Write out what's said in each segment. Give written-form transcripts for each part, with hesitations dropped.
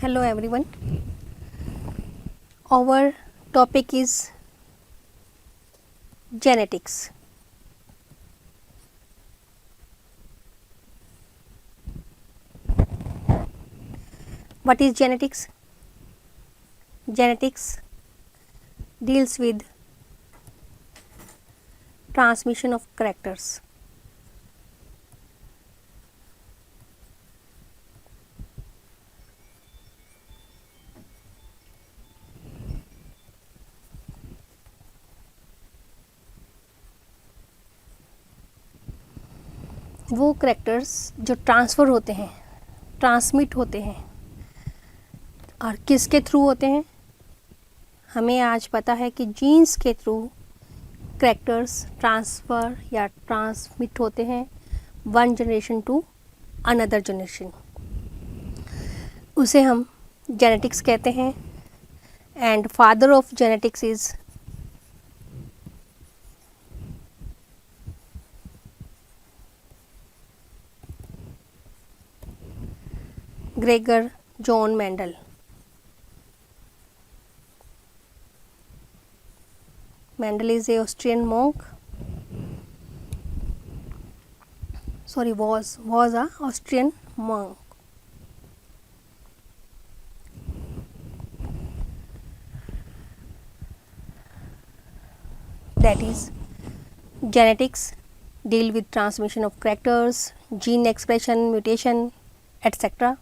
Hello everyone. Our topic is genetics. What is genetics? Genetics deals with transmission of characters. वो characters जो transfer होते हैं, transmit होते हैं और किसके थ्रू होते हैं? हमें आज पता है कि जीन्स के थ्रू करेक्टर्स ट्रांसफ़र या ट्रांसमिट होते हैं one generation to another generation. उसे हम जेनेटिक्स कहते हैं. And father of genetics is Gregor John Mendel. Mendel is a Austrian monk. Was a Austrian monk. That is, genetics deal with transmission of characters, gene expression, mutation, etc.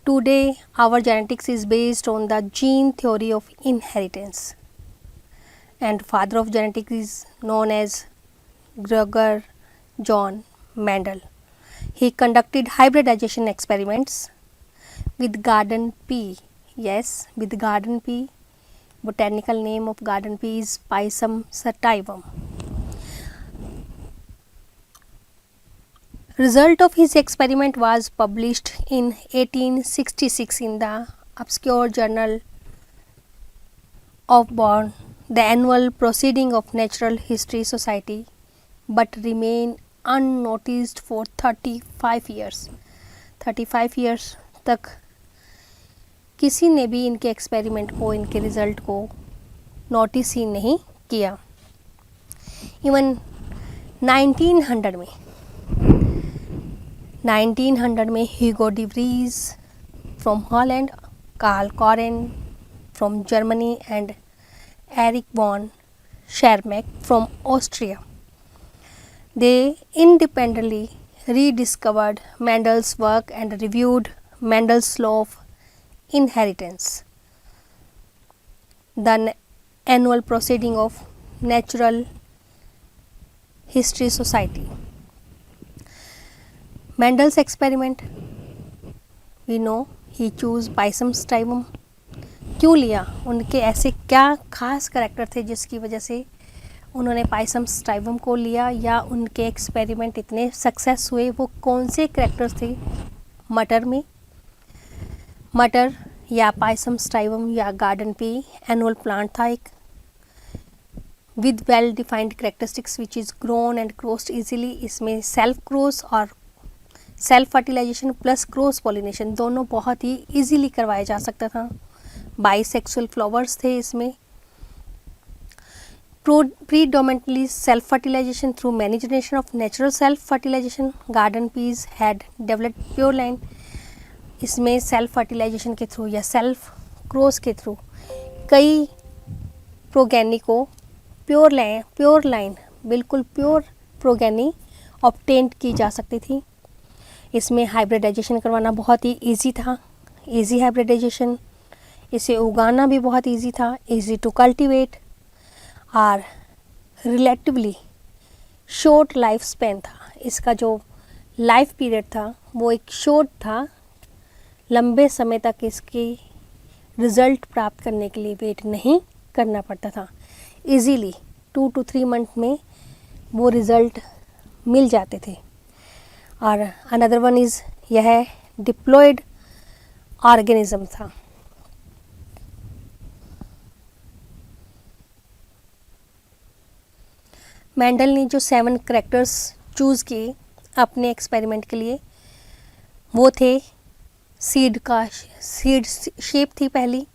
Today, our genetics is based on the gene theory of inheritance, and father of genetics is known as Gregor John Mendel. He conducted hybridization experiments with garden pea. Yes, with garden pea. Botanical name of garden pea is Pisum sativum. Result of his experiment was published in 1866 in the obscure journal of Bonn, the annual proceeding of Natural History Society, but remained unnoticed for 35 years. 35 years तक किसी ने भी इनके experiment को, इनके result को notice ही नहीं किया. इवन 1900 में Hugo de Vries from Holland, Carl Correns from Germany and Erich von Tschermak from Austria, they independently rediscovered Mendel's work and reviewed Mendel's law of inheritance, the annual proceeding of Natural History Society. Mendel's experiment, we know he chose Pisum sativum. क्यों लिया? उनके ऐसे क्या खास character थे जिसकी वजह से उन्होंने पाइसम साइवम को लिया, या उनके एक्सपेरिमेंट इतने सक्सेस हुए? वो कौन से करैक्टर्स थे मटर में? मटर या पाइसम साइवम या गार्डन पी एनुअल प्लांट था एक, with well defined characteristics which is grown and crossed easily. इसमें सेल्फ क्रॉस और self fertilization plus cross pollination दोनों बहुत ही इजीली करवाया जा सकता था. बाइसेक्सुअल फ्लावर्स थे इसमें. Predominantly self-fertilization through many generation of natural self-fertilization. Garden peas had developed pure line. इसमें सेल्फ फर्टिलाइजेशन के थ्रू या सेल्फ क्रॉस के थ्रू कई प्रोगेनी को प्योर लाइन बिल्कुल प्योर प्रोगेनी ऑब्टेन की जा सकती थी. इसमें हाइब्रिडाइजेशन करवाना बहुत ही इजी था, इजी हाइब्रिडाइजेशन. इसे उगाना भी बहुत इजी था, इजी टू कल्टीवेट, और रिलेटिवली शॉर्ट लाइफ स्पैन था. इसका जो लाइफ पीरियड था वो एक शॉर्ट था. लंबे समय तक इसकी रिज़ल्ट प्राप्त करने के लिए वेट नहीं करना पड़ता था. इजीली 2 to 3 मंथ में वो रिज़ल्ट मिल जाते थे. और अनदर वन इज़ यह डिप्लॉयड ऑर्गेनिज्म था. मेंडल ने जो 7 करैक्टर्स चूज़ किए अपने एक्सपेरिमेंट के लिए वो थे सीड शेप थी पहली,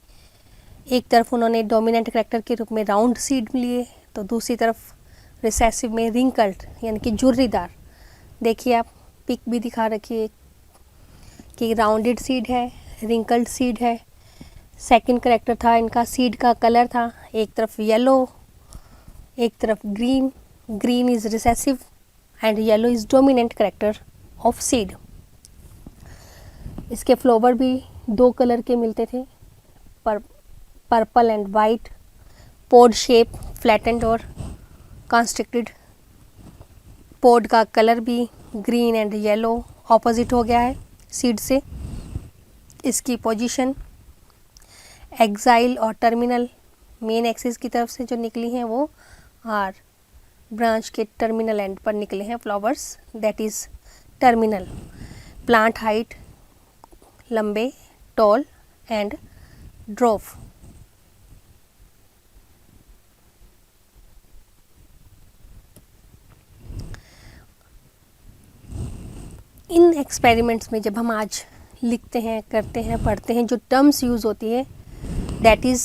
एक तरफ उन्होंने डोमिनेंट करैक्टर के रूप में राउंड सीड लिए, तो दूसरी तरफ रिसेसिव में रिंकल्ड यानी कि झुर्रीदार। देखिए आप पिक भी दिखा रखी है कि राउंडेड सीड है, रिंकल्ड सीड है। सेकंड करैक्टर था इनका, सीड का कलर था एक तरफ येलो, एक तरफ green. Green is recessive and yellow is dominant character of seed. इसके फ्लावर भी दो कलर के मिलते थे, purple and white. Pod shape flattened और कॉन्स्ट्रिक्टेड। पोड का कलर भी ग्रीन एंड येलो ऑपोजिट हो गया है सीड से। इसकी पोजीशन एक्साइल और टर्मिनल, मेन एक्सिस की तरफ से जो निकली हैं वो, और ब्रांच के टर्मिनल एंड पर निकले हैं flowers, that is terminal. Plant height लंबे, टॉल एंड ड्रॉफ। इन एक्सपेरिमेंट्स में जब हम आज लिखते हैं, करते हैं, पढ़ते हैं, जो टर्म्स यूज़ होती है, that is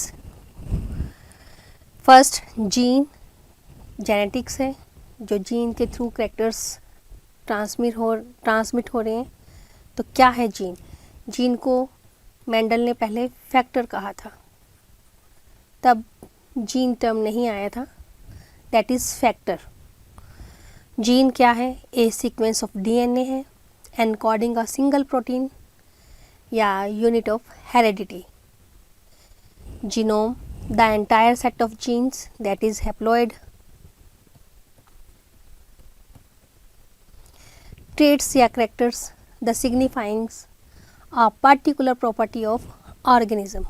first gene, genetics है, जो जीन के थ्रू करैक्टर्स ट्रांसमिट हो रहे हैं। तो क्या है जीन? जीन को मेंडल ने पहले फैक्टर कहा था, तब जीन टर्म नहीं आया था, दैट इज़ फैक्टर। जीन क्या है? ए सीक्वेंस ऑफ डीएनए है एनकोडिंग अ सिंगल प्रोटीन या unit of heredity. Genome, the entire set of genes, that is haploid. Traits या characters, the signifyings a particular property of organism.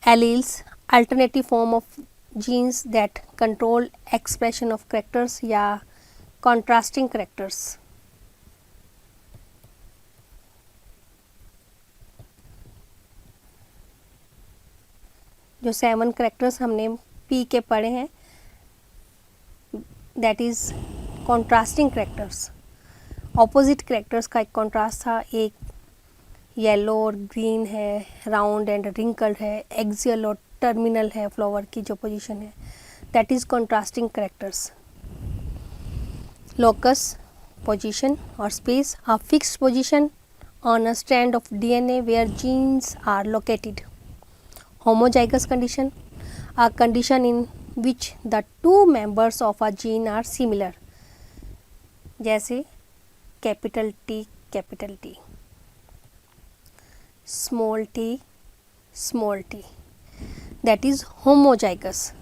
Alleles, alternative form of genes that control expression of characters या contrasting characters. जो 7 characters हमने P के पढ़े हैं, that is contrasting characters. Opposite characters का एक contrast था, एक येलो और ग्रीन है, राउंड एंड रिंकल्ड है, एक्सियल और टर्मिनल है, फ्लावर की जो पोजीशन है, that is contrasting characters. Locus, position और space, a fixed position on a strand of DNA where genes are located. Homozygous condition, a condition in which the two members of a gene are similar, जैसे capital T, small T, that is homozygous.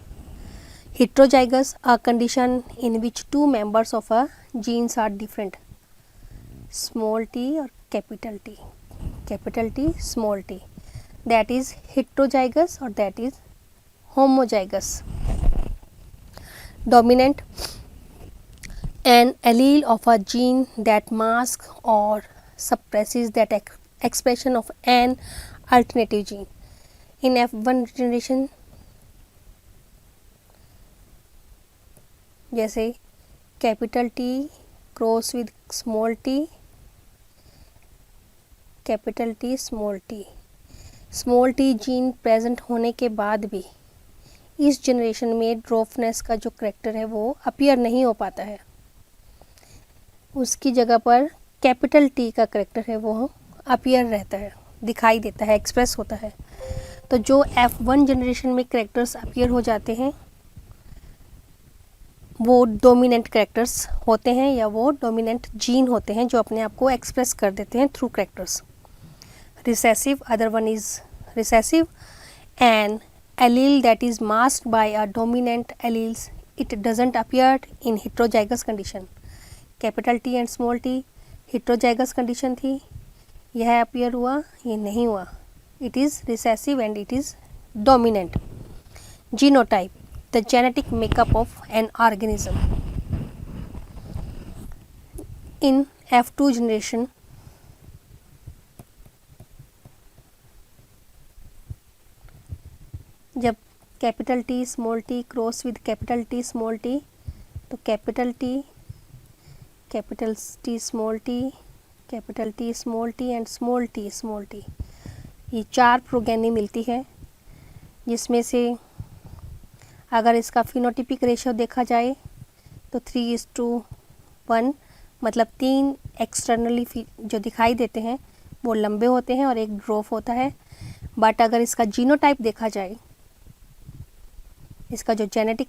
Heterozygous, a condition in which two members of a genes are different, small t or capital T, small t, that is heterozygous or that is homozygous. Dominant, an allele of a gene that masks or suppresses that expression of an alternative gene. In F1 generation, जैसे capital T cross with small T, capital T small T gene present होने के बाद भी इस generation में ड्रॉफनेस का जो character है वो अपीयर नहीं हो पाता है, उसकी जगह पर कैपिटल टी का करेक्टर है वो अपीयर रहता है, दिखाई देता है, एक्सप्रेस होता है। तो जो F1 जनरेशन में करेक्टर्स अपीयर हो जाते हैं वो डोमिनेंट करेक्टर्स होते हैं या वो डोमिनेंट जीन होते हैं जो अपने आप को एक्सप्रेस कर देते हैं through characters. Recessive, other one is recessive, an allele that is masked by a dominant alleles, it doesn't appear in heterozygous condition. Capital T and small T heterozygous condition थी, यह अपीयर हुआ, ये नहीं हुआ, it is recessive and it is dominant. Genotype, the genetic makeup of an organism. In F2 generation जब capital T cross with capital T small T, तो capital T small T capital T and small T small T, ये 4 progeny मिलती है, जिसमें से अगर इसका phenotypic ratio देखा जाए तो 3:1, मतलब 3 एक्सटर्नली जो दिखाई देते हैं वो लंबे होते हैं और एक ड्रॉप होता है। बट अगर इसका जीनोटाइप देखा जाए, इसका जो जेनेटिक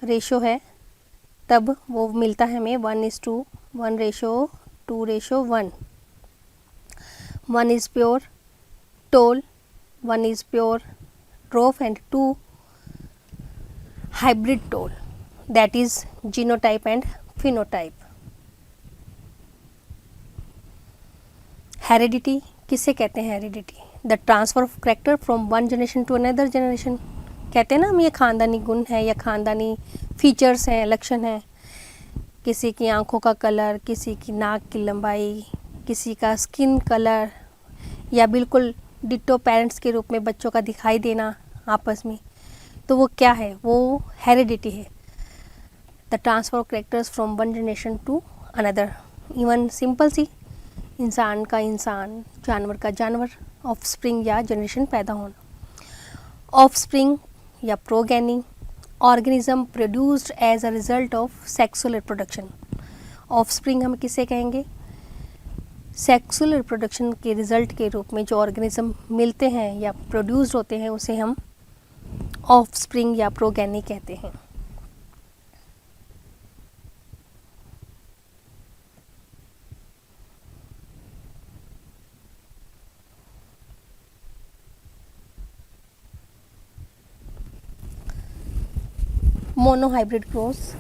रेशो है, तब वो मिलता है हमें 1:1:2:1। 1 is pure tall, 1 is pure dwarf and 2 hybrid tall, that is genotype and phenotype. Heredity किसे कहते हैं? Heredity the transfer of character from one generation to another generation. कहते हैं ना हम, ये खानदानी गुण है या खानदानी फीचर्स हैं, लक्षण हैं। किसी की आंखों का कलर, किसी की नाक की लंबाई, किसी का स्किन कलर, या बिल्कुल डिट्टो पेरेंट्स के रूप में बच्चों का दिखाई देना आपस में, तो वो क्या है? वो हेरिडिटी है। The transfer of characters from one generation to another. Even simple सी, इंसान का इंसान, जानवर का जानवर, ऑफस्प्रिंग या जनरेशन पैदा होना। ऑफस्प्रिंग या progeny, organism produced as a result of sexual reproduction. Offspring हम किसे कहेंगे? सेक्सुअल रिप्रोडक्शन के रिजल्ट के रूप में जो ऑर्गेनिज्म मिलते हैं या प्रोड्यूस्ड होते हैं, उसे हम ऑफस्प्रिंग या प्रोगेनी कहते हैं। Monohybrid cross,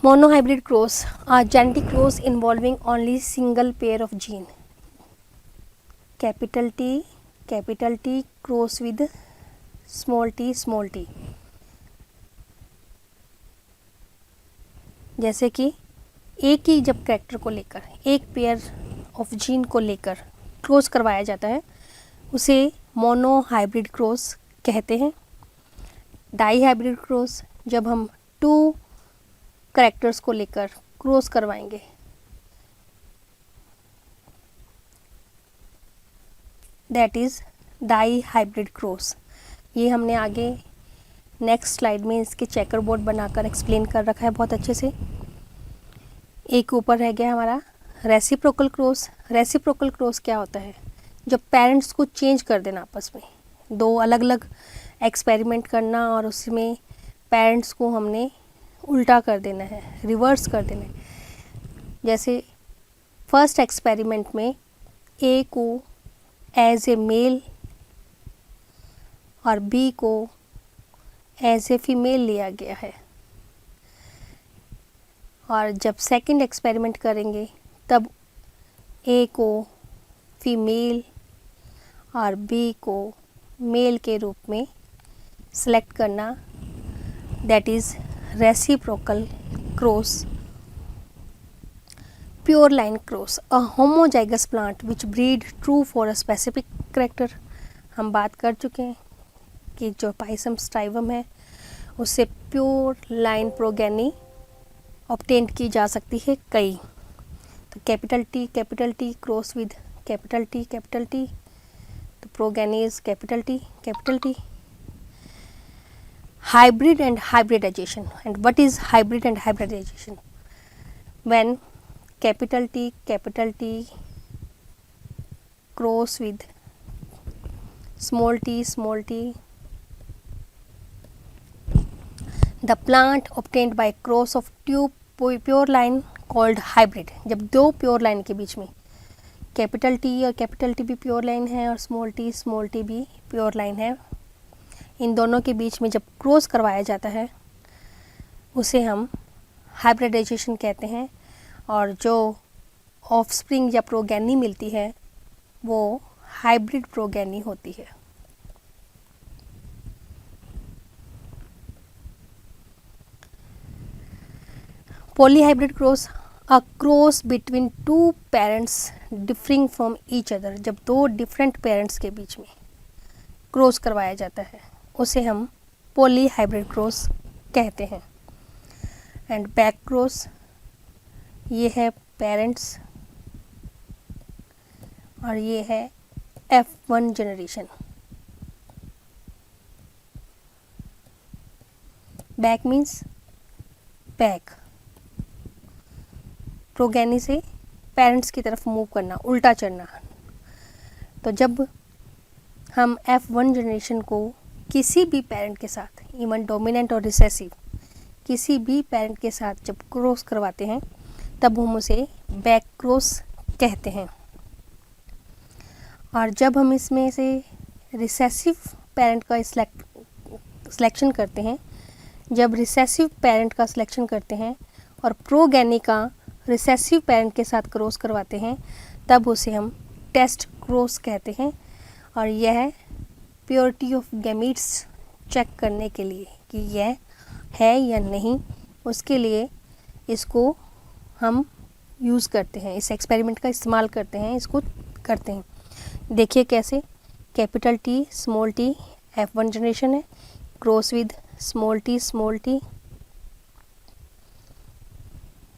monohybrid cross are genetic cross involving only single pair of gene. Capital T cross with small t small t. जैसे कि एक ही जब कैरेक्टर को लेकर, एक पेयर ऑफ जीन को लेकर क्रॉस करवाया जाता है, उसे मोनोहाइब्रिड क्रॉस कहते हैं। डाई हाइब्रिड क्रॉस जब हम 2 कैरेक्टर्स को लेकर क्रॉस करवाएंगे, that is dihybrid cross. ये हमने आगे नेक्स्ट स्लाइड में इसके चेकर बोर्ड बनाकर एक्सप्लेन कर रखा है बहुत अच्छे से। एक ऊपर रह गया हमारा रेसिप्रोकल क्रॉस। रेसिप्रोकल क्रॉस क्या होता है? जब पेरेंट्स को चेंज कर देना आपस में, 2 अलग अलग एक्सपेरिमेंट करना और उसमें पेरेंट्स को हमने उल्टा कर देना है, रिवर्स कर देना है। जैसे फर्स्ट एक्सपेरिमेंट में ए को एज ए मेल और बी को एज ए फीमेल लिया गया है, और जब सेकंड एक्सपेरिमेंट करेंगे तब ए को फीमेल और बी को मेल के रूप में सेलेक्ट करना, that is reciprocal cross. Pure line cross, a homozygous plant which breed true for a specific character. हम बात कर चुके हैं कि जो पाइसम स्टाइवम है उससे प्योर लाइन प्रोगेनी ऑब्टेन की जा सकती है कई। तो capital T cross with capital T, तो progeny is capital T. Hybrid and hybridization. And what is hybrid and hybridization? When capital T cross with small t, the plant obtained by cross of 2 pure line called hybrid. जब 2 pure line के बीच में capital T और capital T भी pure line है और small T भी pure line है, इन दोनों के बीच में जब क्रॉस करवाया जाता है उसे हम हाइब्रिडाइजेशन कहते हैं, और जो ऑफस्प्रिंग या प्रोगेनी मिलती है वो हाइब्रिड प्रोगेनी होती है। Polyhybrid cross, a cross between two parents differing from each other, जब दो डिफरेंट पेरेंट्स के बीच में क्रॉस करवाया जाता है उसे हम पॉलीहाइब्रिड क्रॉस कहते हैं। एंड बैक क्रॉस, ये है पेरेंट्स और ये है F1 generation. Back means back, progeny से पेरेंट्स की तरफ मूव करना, उल्टा चढ़ना। तो जब हम F1 जनरेशन को किसी भी पेरेंट के साथ, इवन डोमिनेंट और रिसेसिव, किसी भी पेरेंट के साथ जब क्रॉस करवाते हैं तब हम उसे बैक क्रॉस कहते हैं। और जब हम इसमें से रिसेसिव पेरेंट का सिलेक्शन करते हैं, जब रिसेसिव पेरेंट का सिलेक्शन करते हैं और प्रोगेनी का रिसेसिव पेरेंट के साथ क्रॉस करवाते हैं तब उसे हम टेस्ट क्रॉस कहते हैं। और यह प्योरिटी ऑफ गैमीट्स चेक करने के लिए कि यह है या नहीं, उसके लिए इसको हम यूज़ करते हैं, इस एक्सपेरिमेंट का इस्तेमाल करते हैं, इसको करते हैं। देखिए कैसे, capital T small T F1 generation है, cross with small T,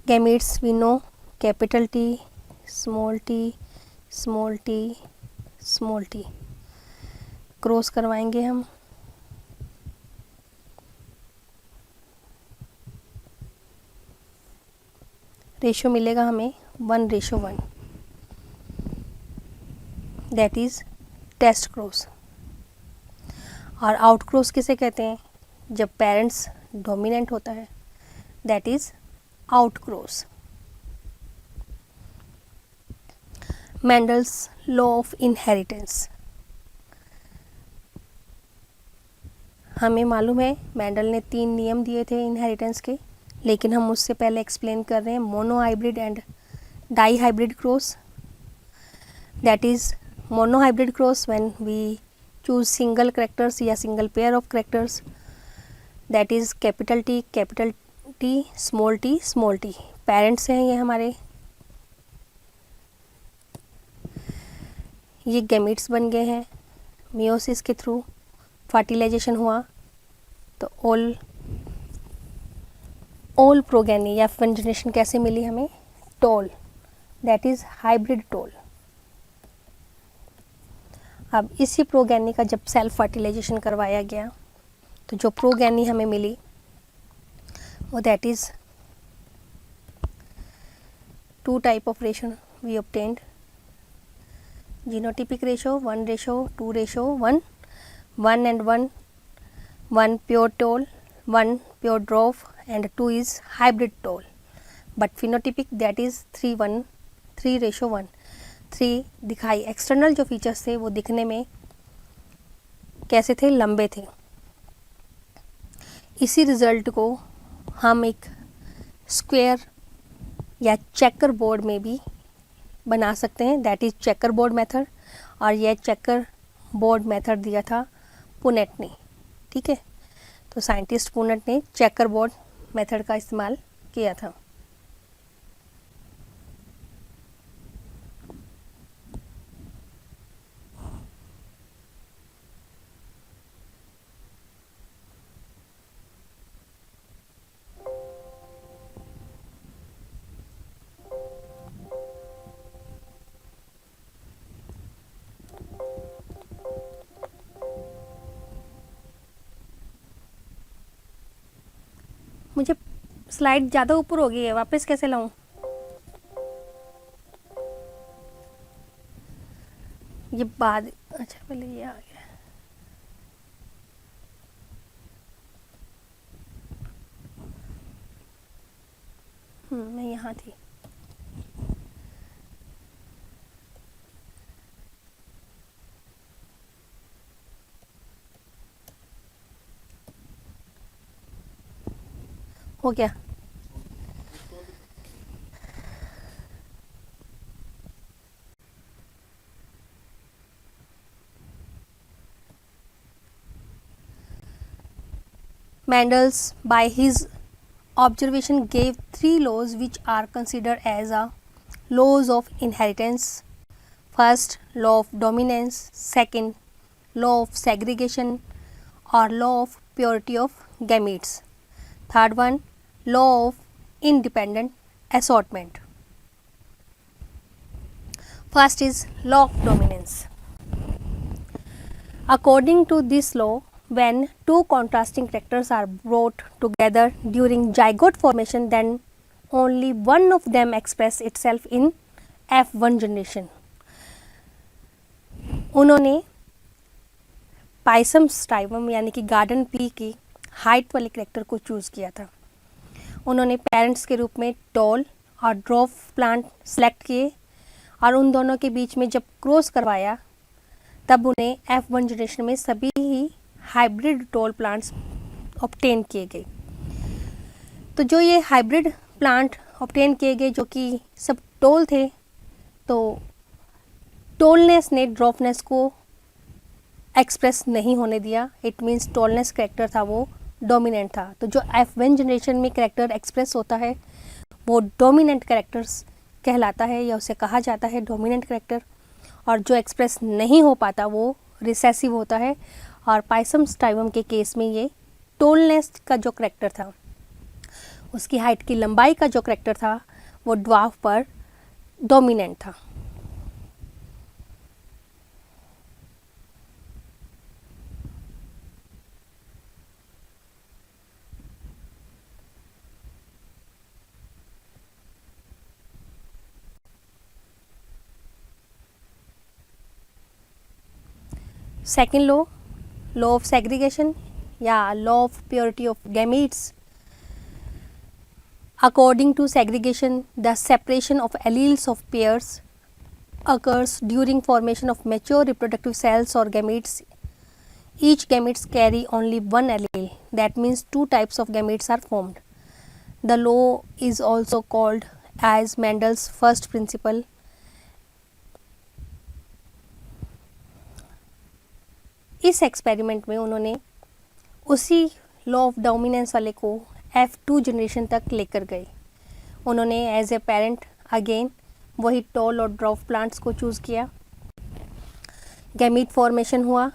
gametes we know capital T small T, cross करवाएंगे हम। रेशो मिलेगा हमें 1:1, दैट इज़ टेस्ट क्रॉस। और आउट क्रॉस किसे कहते हैं? जब पेरेंट्स डोमिनेंट होता है, that is out cross. Mendel's law of inheritance, हमें मालूम है मेंडल ने 3 नियम दिए थे इनहेरिटेंस के, लेकिन हम उससे पहले एक्सप्लेन कर रहे हैं monohybrid and dihybrid cross. That is monohybrid cross when we choose single characters या single pair of characters, that is capital T small T. Parents हैं ये हमारे, ये गैमीट्स बन गए हैं, मियोसिस के थ्रू फर्टिलाइजेशन हुआ तो ऑल प्रोगेनी या F1 जनरेशन कैसे मिली हमें? Tall, that is hybrid tall. अब इसी प्रोगेनी का जब सेल्फ फर्टिलाइजेशन करवाया गया तो जो प्रोगेनी हमें मिली वो that is 2 type of ratio we obtained, genotypic ratio 1:2:1, 1 and 1 pure toll, 1 pure dwarf and 2 is hybrid toll. But phenotypic that is 3:1, 3 दिखाई। एक्सटर्नल जो फीचर्स थे वो दिखने में कैसे थे? लंबे थे। इसी रिजल्ट को हम एक स्क्वायर या चेकर बोर्ड में भी बना सकते हैं, that is checker board method. और यह चेकर बोर्ड मेथड दिया था पुनेट ने, ठीक है। तो साइंटिस्ट पुनेट ने चेकर बोर्ड मेथड का इस्तेमाल किया था। मुझे स्लाइड ज़्यादा ऊपर हो गई है, वापस कैसे लाऊं? ये बाद, अच्छा पहले ये आ गया। मैं यहाँ थी। हो गया? Mendel's, by his observation gave 3 laws which are considered as a laws of inheritance. First, law of dominance. Second, law of segregation or law of purity of gametes. Third one, law of independent assortment. First is law of dominance. According to this law, when two contrasting characters are brought together during zygote formation, then only one of them express itself in F1 generation. उन्होंने Pisum स्टाइवम यानी कि garden pea की height वाले character को choose किया था. उन्होंने parents के रूप में टॉल और ड्वार्फ प्लांट सेलेक्ट किए और उन दोनों के बीच में जब क्रॉस करवाया तब उन्हें F1 जनरेशन में सभी ही हाइब्रिड टॉल प्लांट्स ऑब्टेन किए गए. तो जो ये हाइब्रिड प्लांट ऑब्टेन किए गए जो कि सब टॉल थे, तो टॉलनेस ने ड्वार्फनेस को एक्सप्रेस नहीं होने दिया. इट मीन्स टॉलनेस करेक्टर था वो डोमिनेंट था. तो जो F1 जनरेशन में करेक्टर एक्सप्रेस होता है वो डोमिनेंट करेक्टर्स कहलाता है या उसे कहा जाता है डोमिनेंट करेक्टर, और जो एक्सप्रेस नहीं हो पाता वो रिसेसिव होता है. और पाइसम स्टाइवम के केस में ये टॉलनेस का जो करेक्टर था, उसकी हाइट की लंबाई का जो करेक्टर था वो ड्वार्फ पर डोमिनेंट था. Second law, law of segregation या law of purity of gametes. According to segregation, the separation of alleles of pairs occurs during formation of mature reproductive cells or gametes. Each gametes carry only one allele. That means two types of gametes are formed. The law is also called as Mendel's first principle. इस experiment में उन्होंने उसी law of dominance वाले को F2 generation तक लेकर गए. उन्होंने एज ए पेरेंट अगेन वही टॉल और ड्वार्फ प्लांट्स को चूज़ किया. गैमीट फॉर्मेशन हुआ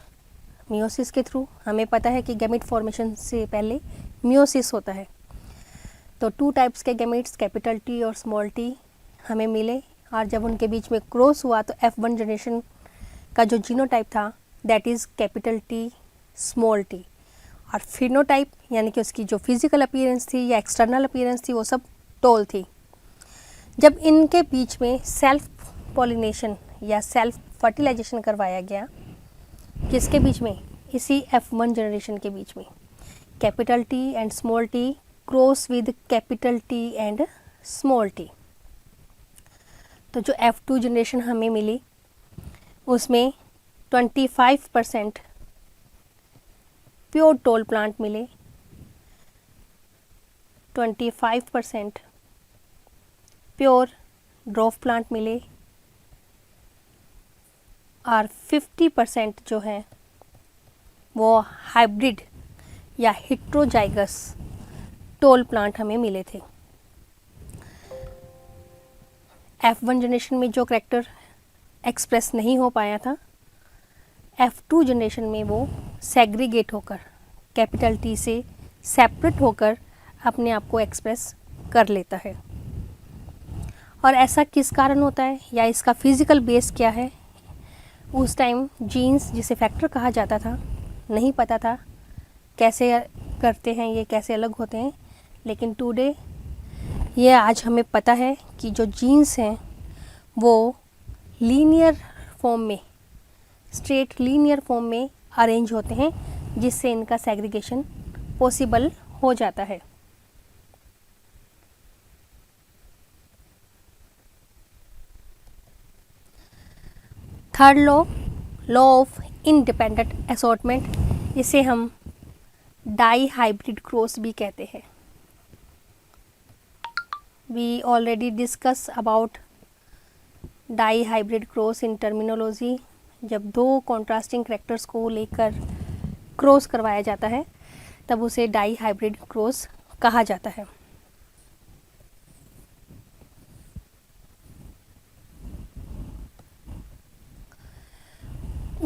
मियोसिस के थ्रू. हमें पता है कि गैमीट फॉर्मेशन से पहले मियोसिस होता है. तो टू टाइप्स के गैमीट्स कैपिटल टी और स्मॉल टी हमें मिले, और जब उनके बीच में क्रॉस हुआ तो F1 जनरेशन का जो जीनोटाइप था that is capital T small T, और फिनोटाइप यानी कि उसकी जो फिजिकल अपीयरेंस थी या एक्सटर्नल अपीयरेंस थी वो सब टॉल थी. जब इनके बीच में सेल्फ पॉलिनेशन या सेल्फ फर्टिलाइजेशन करवाया गया, किसके बीच में? इसी F1 जनरेशन के बीच में. Capital T and small T cross with capital T and small T. तो जो F2 जनरेशन हमें मिली उसमें 25% प्योर टॉल प्लांट मिले, 25% प्योर ड्वार्फ प्लांट मिले, और 50% जो है वो हाइब्रिड या हेट्रोजाइगस टॉल प्लांट हमें मिले थे. F1 जनरेशन में जो करेक्टर एक्सप्रेस नहीं हो पाया था, F2 जनरेशन में वो सेग्रीगेट होकर कैपिटल टी से सेपरेट होकर अपने आप को एक्सप्रेस कर लेता है. और ऐसा किस कारण होता है या इसका फिज़िकल बेस क्या है? उस टाइम जीन्स जिसे फैक्टर कहा जाता था नहीं पता था कैसे करते हैं, ये कैसे अलग होते हैं. लेकिन टुडे ये आज हमें पता है कि जो जीन्स हैं वो लीनियर फॉर्म में, स्ट्रेट लीनियर फॉर्म में अरेंज होते हैं, जिससे इनका सेग्रीगेशन पॉसिबल हो जाता है. Third law, law of independent assortment, इसे हम डाई हाइब्रिड क्रॉस भी कहते हैं. We already discuss about dihybrid cross in terminology. जब दो कॉन्ट्रास्टिंग कैरेक्टर्स को लेकर क्रॉस करवाया जाता है तब उसे डाई हाइब्रिड क्रॉस कहा जाता है.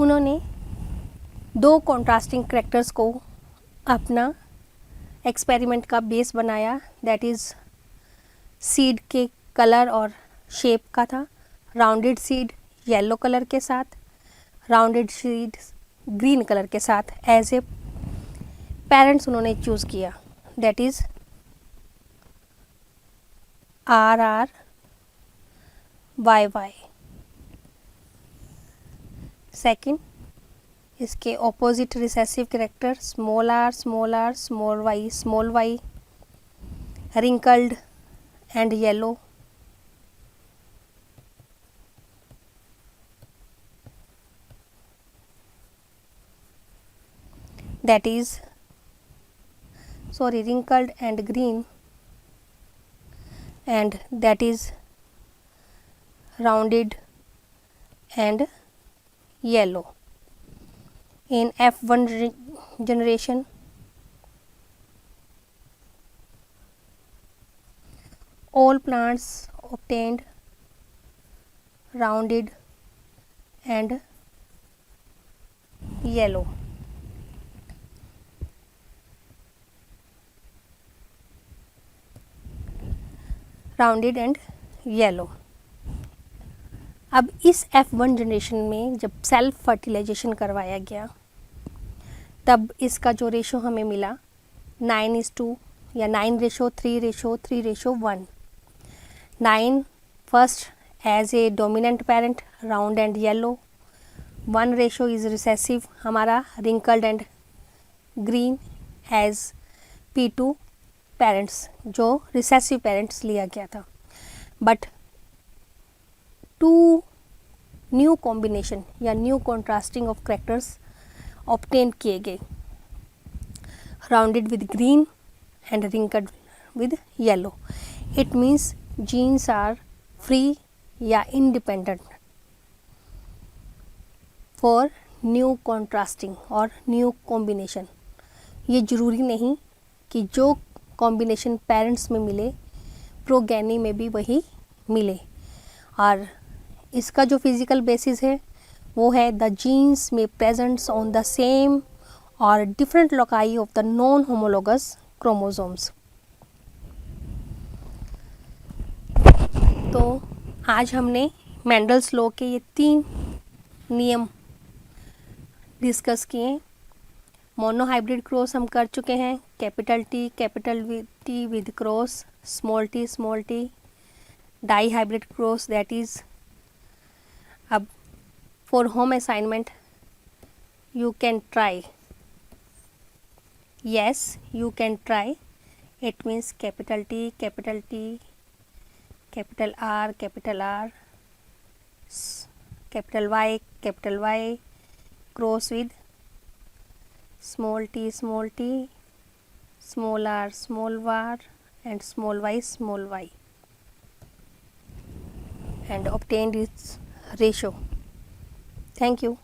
उन्होंने दो कॉन्ट्रास्टिंग करैक्टर्स को अपना एक्सपेरिमेंट का बेस बनाया, दैट इज़ सीड के कलर और शेप का था। राउंडेड सीड येलो कलर के साथ, राउंडेड सीड ग्रीन कलर के साथ एज ए पेरेंट्स उन्होंने चूज़ किया, that is RR YY। Second, इसके opposite recessive character small r small y wrinkled and yellow. that is wrinkled and green, and that is rounded and yellow. In F1 generation, all plants obtained rounded and yellow. Rounded and yellow. अब इस F1 generation में जब self fertilisation करवाया गया तब इसका जो ratio हमें मिला 9:2 या 9:3:3:1। 9 first as a dominant parent round and yellow, 1 ratio is recessive हमारा wrinkled and green as P2 parents, जो रिसेसिव पेरेंट्स लिया गया था। बट 2 न्यू कॉम्बिनेशन या new contrasting of characters obtain किए गए, rounded with green and wrinkled with yellow. It means genes are free या independent for new contrasting और new combination. ये ज़रूरी नहीं कि जो कॉम्बिनेशन पेरेंट्स में मिले प्रोगेनी में भी वही मिले। और इसका जो फिज़िकल बेसिस है वो है द जीन्स में प्रेजेंट्स ऑन द सेम और different loci of the non homologous chromosomes. तो आज हमने मेंडल्स लॉ के ये 3 नियम डिस्कस किए। मोनोहाइब्रिड क्रॉस हम कर चुके हैं, capital T with cross, small T, dihybrid cross, that is. अब for home assignment you can try, yes you can try, it means capital T, capital R, capital Y, cross with small t, small r, and small y, and obtained its ratio. Thank you.